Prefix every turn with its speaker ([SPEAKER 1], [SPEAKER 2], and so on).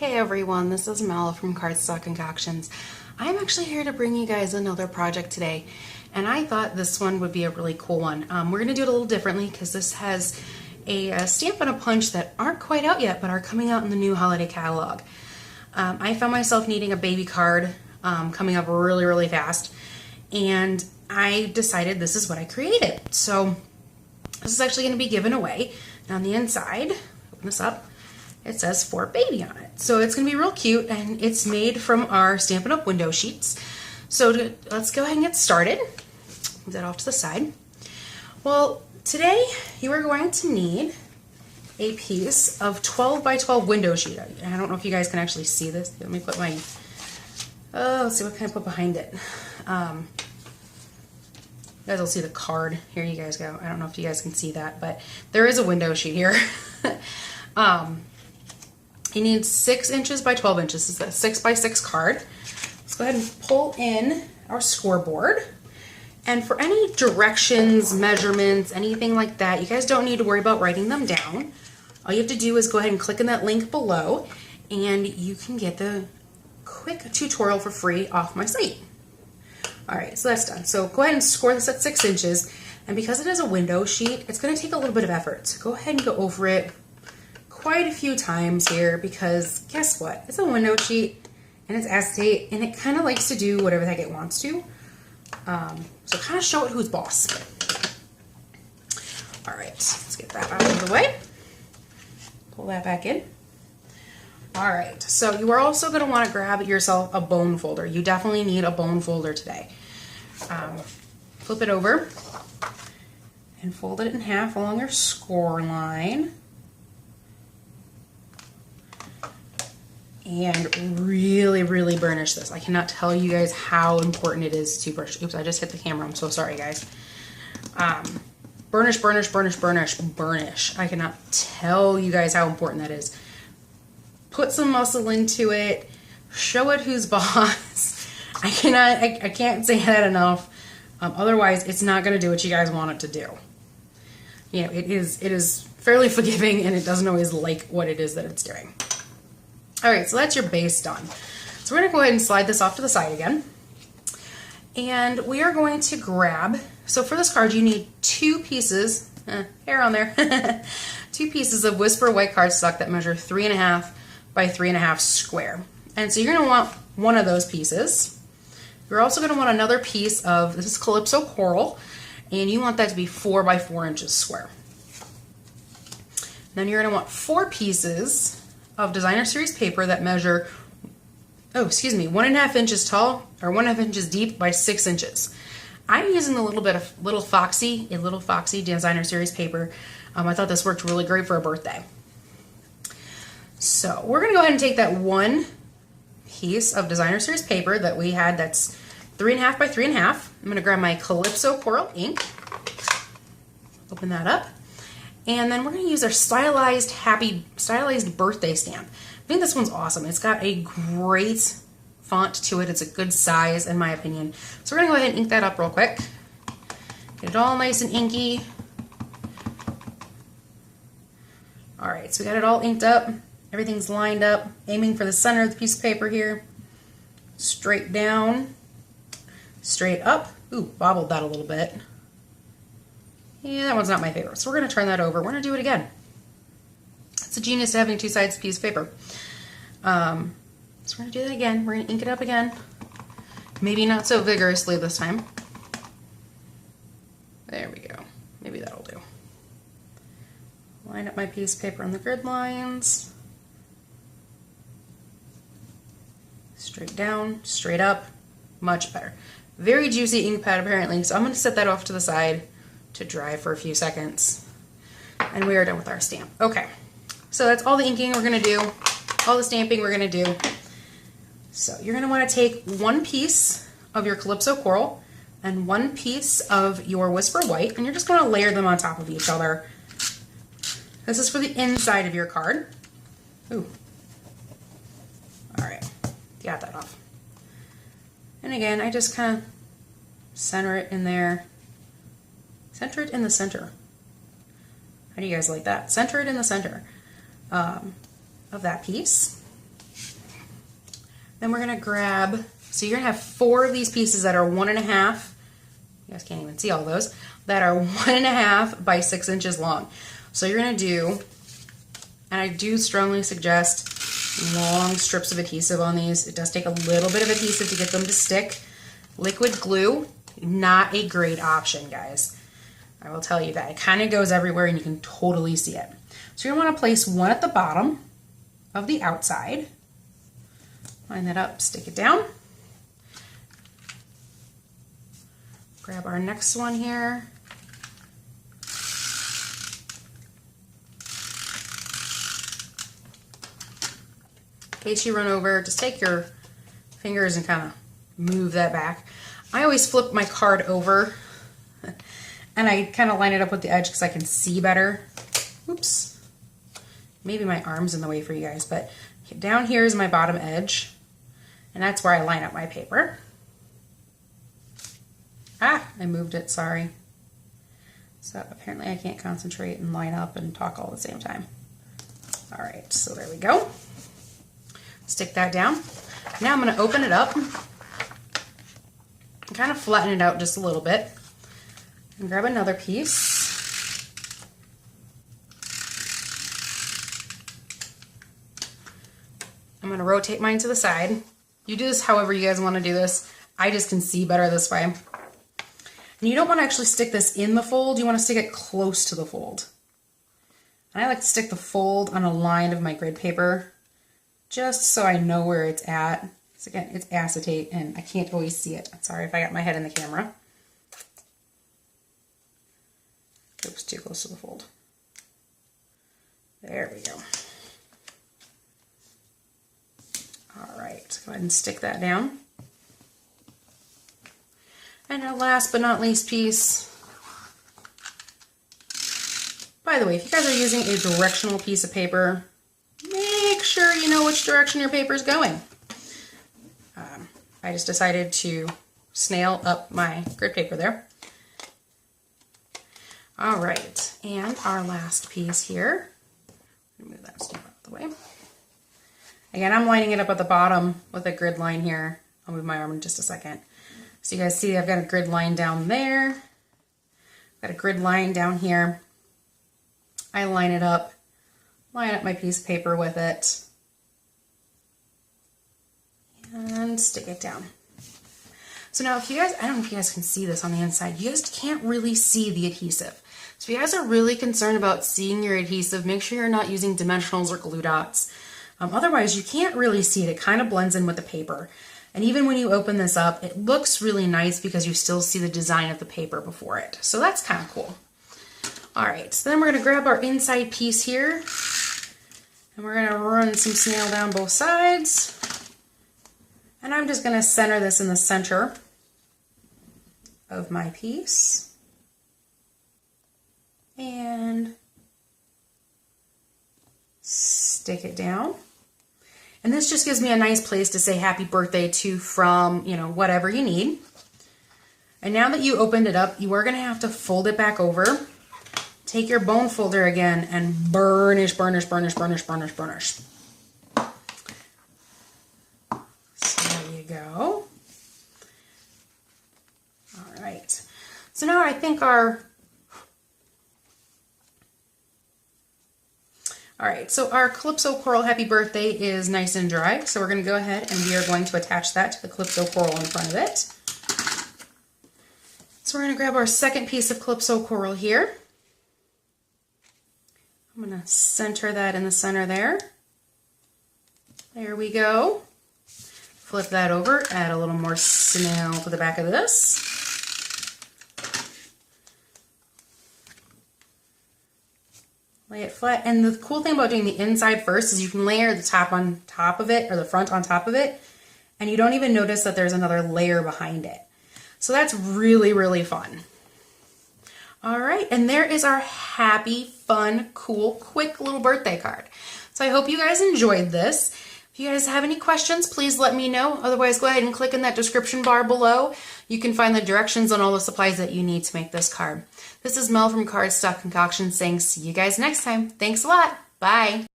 [SPEAKER 1] Hey everyone, this is Mel from Cardstock Concoctions. I'm actually here to bring you guys another project today, and I thought this one would be a really cool one. We're going to do it a little differently because this has a stamp and a punch that aren't quite out yet but are coming out in the new holiday catalog. I found myself needing a baby card coming up really fast, and I decided this is what I created. So this is actually going to be given away. And on the inside, open this up, it says for baby on it. So it's going to be real cute, and it's made from our Stampin' Up! Window sheets. So let's go ahead and get started. Move that off to the side. Well, today you are going to need a piece of 12 by 12 window sheet. I don't know if you guys can actually see this. Let me put my, let's see what can I put behind it. You guys will see the card. Here you guys go. I don't know if you guys can see that, but there is a window sheet here. You need 6 inches by 12 inches. This is a 6 by 6 card. Let's go ahead and pull in our scoreboard. And for any directions, measurements, anything like that, you guys don't need to worry about writing them down. All you have to do is go ahead and click on that link below, and you can get the quick tutorial for free off my site. Alright, so that's done. So go ahead and score this at 6 inches. And because it is a window sheet, it's going to take a little bit of effort. So go ahead and go over it quite a few times here, because guess what? It's a window sheet and it's acetate, and it kind of likes to do whatever the heck it wants to. So kind of show it who's boss. All right, let's get that out of the way. Pull that back in. All right, so you are also going to want to grab yourself a bone folder. You definitely need a bone folder today. Flip it over and fold it in half along your score line. And really burnish this. I cannot tell you guys how important it is to burnish. Oops, I just hit the camera. I'm so sorry, guys. Burnish. I cannot tell you guys how important that is. Put some muscle into it. Show it who's boss. I can't say that enough. Otherwise, it's not going to do what you guys want it to do. You know, it is fairly forgiving, and it doesn't always like what it is that it's doing. Alright, so that's your base done. So we're going to go ahead and slide this off to the side again. And we are going to grab, so for this card you need 2 pieces, hair on there, 2 pieces of Whisper white cardstock that measure 3.5 by 3.5 square. And so you're going to want one of those pieces. You're also going to want another piece of, this is Calypso Coral, and you want that to be 4 by 4 inches square. Then you're going to want 4 pieces of designer series paper that measure, 1.5 inches tall or 1.5 inches deep by 6 inches. I'm using a little foxy designer series paper. I thought this worked really great for a birthday. So we're going to go ahead and take that one piece of designer series paper that we had that's 3.5 by 3.5. I'm going to grab my Calypso Coral ink, open that up. And then we're going to use our stylized birthday stamp. I think this one's awesome. It's got a great font to it. It's a good size in my opinion. So we're going to go ahead and ink that up real quick. Get it all nice and inky. Alright, so we got it all inked up. Everything's lined up. Aiming for the center of the piece of paper here. Straight down. Straight up. Ooh, bobbled that a little bit. Yeah, that one's not my favorite. So we're going to turn that over. We're going to do it again. It's a genius to having 2 sides of a piece of paper. So we're going to do that again. We're going to ink it up again. Maybe not so vigorously this time. There we go. Maybe that'll do. Line up my piece of paper on the grid lines. Straight down, straight up. Much better. Very juicy ink pad apparently. So I'm going to set that off to the side to dry for a few seconds, and we are done with our stamp. Okay, so that's all the inking we're going to do, all the stamping we're going to do. So you're going to want to take 1 piece of your Calypso Coral and 1 piece of your Whisper White, and you're just going to layer them on top of each other. This is for the inside of your card. Ooh. Alright, got that off. And again, I just kind of center it in there. Center it in the center. How do you guys like that? Center it in the center of that piece. Then we're gonna grab, so you're gonna have 4 of these pieces that are 1.5, you guys can't even see all those, that are 1.5 by 6 inches long. So you're gonna do, and I do strongly suggest long strips of adhesive on these. It does take a little bit of adhesive to get them to stick. Liquid glue, not a great option, guys. I will tell you that. It kind of goes everywhere and you can totally see it. So you're gonna wanna place one at the bottom of the outside. Line that up, stick it down. Grab our next one here. In case you run over, just take your fingers and kind of move that back. I always flip my card over and I kind of line it up with the edge because I can see better. Oops. Maybe my arm's in the way for you guys, but down here is my bottom edge, and that's where I line up my paper. Ah, I moved it, sorry. So apparently I can't concentrate and line up and talk all at the same time. All right, so there we go. Stick that down. Now I'm gonna open it up and kind of flatten it out just a little bit. And grab another piece. I'm gonna rotate mine to the side. You do this however you guys wanna do this. I just can see better this way. And you don't wanna actually stick this in the fold, you wanna stick it close to the fold. And I like to stick the fold on a line of my grid paper, just so I know where it's at. So again, it's acetate and I can't always see it. Sorry if I got my head in the camera. Oops, too close to the fold. There we go. All right, go ahead and stick that down. And our last but not least piece. By the way, if you guys are using a directional piece of paper, make sure you know which direction your paper is going. I just decided to snail up my grid paper there. All right, and our last piece here. Move that stuff out of the way. Again, I'm lining it up at the bottom with a grid line here. I'll move my arm in just a second. So you guys see I've got a grid line down there. Got a grid line down here. I line it up, line up my piece of paper with it, and stick it down. So now if you guys, I don't know if you guys can see this on the inside, you guys can't really see the adhesive. So if you guys are really concerned about seeing your adhesive, make sure you're not using dimensionals or glue dots. Otherwise you can't really see it. It kind of blends in with the paper. And even when you open this up, it looks really nice because you still see the design of the paper before it. So that's kind of cool. All right, so then we're gonna grab our inside piece here and we're gonna run some snail down both sides. And I'm just gonna center this in the center of my piece. And stick it down. And this just gives me a nice place to say happy birthday to from, you know, whatever you need. And now that you opened it up, you are gonna have to fold it back over. Take your bone folder again and burnish, burnish, burnish, burnish, burnish, burnish. So there you go. All right. So now I think our Calypso Coral Happy Birthday is nice and dry. So we're going to go ahead and we are going to attach that to the Calypso Coral in front of it. So we're going to grab our second piece of Calypso Coral here. I'm going to center that in the center there. There we go. Flip that over, add a little more snail to the back of this. Lay it flat. And the cool thing about doing the inside first is you can layer the top on top of it, or the front on top of it, and you don't even notice that there's another layer behind it. So that's really, really fun. All right, and there is our happy, fun, cool, quick little birthday card. So I hope you guys enjoyed this. If you guys have any questions, please let me know. Otherwise, go ahead and click in that description bar below. You can find the directions on all the supplies that you need to make this card. This is Mel from Cardstock Concoctions saying see you guys next time. Thanks a lot. Bye.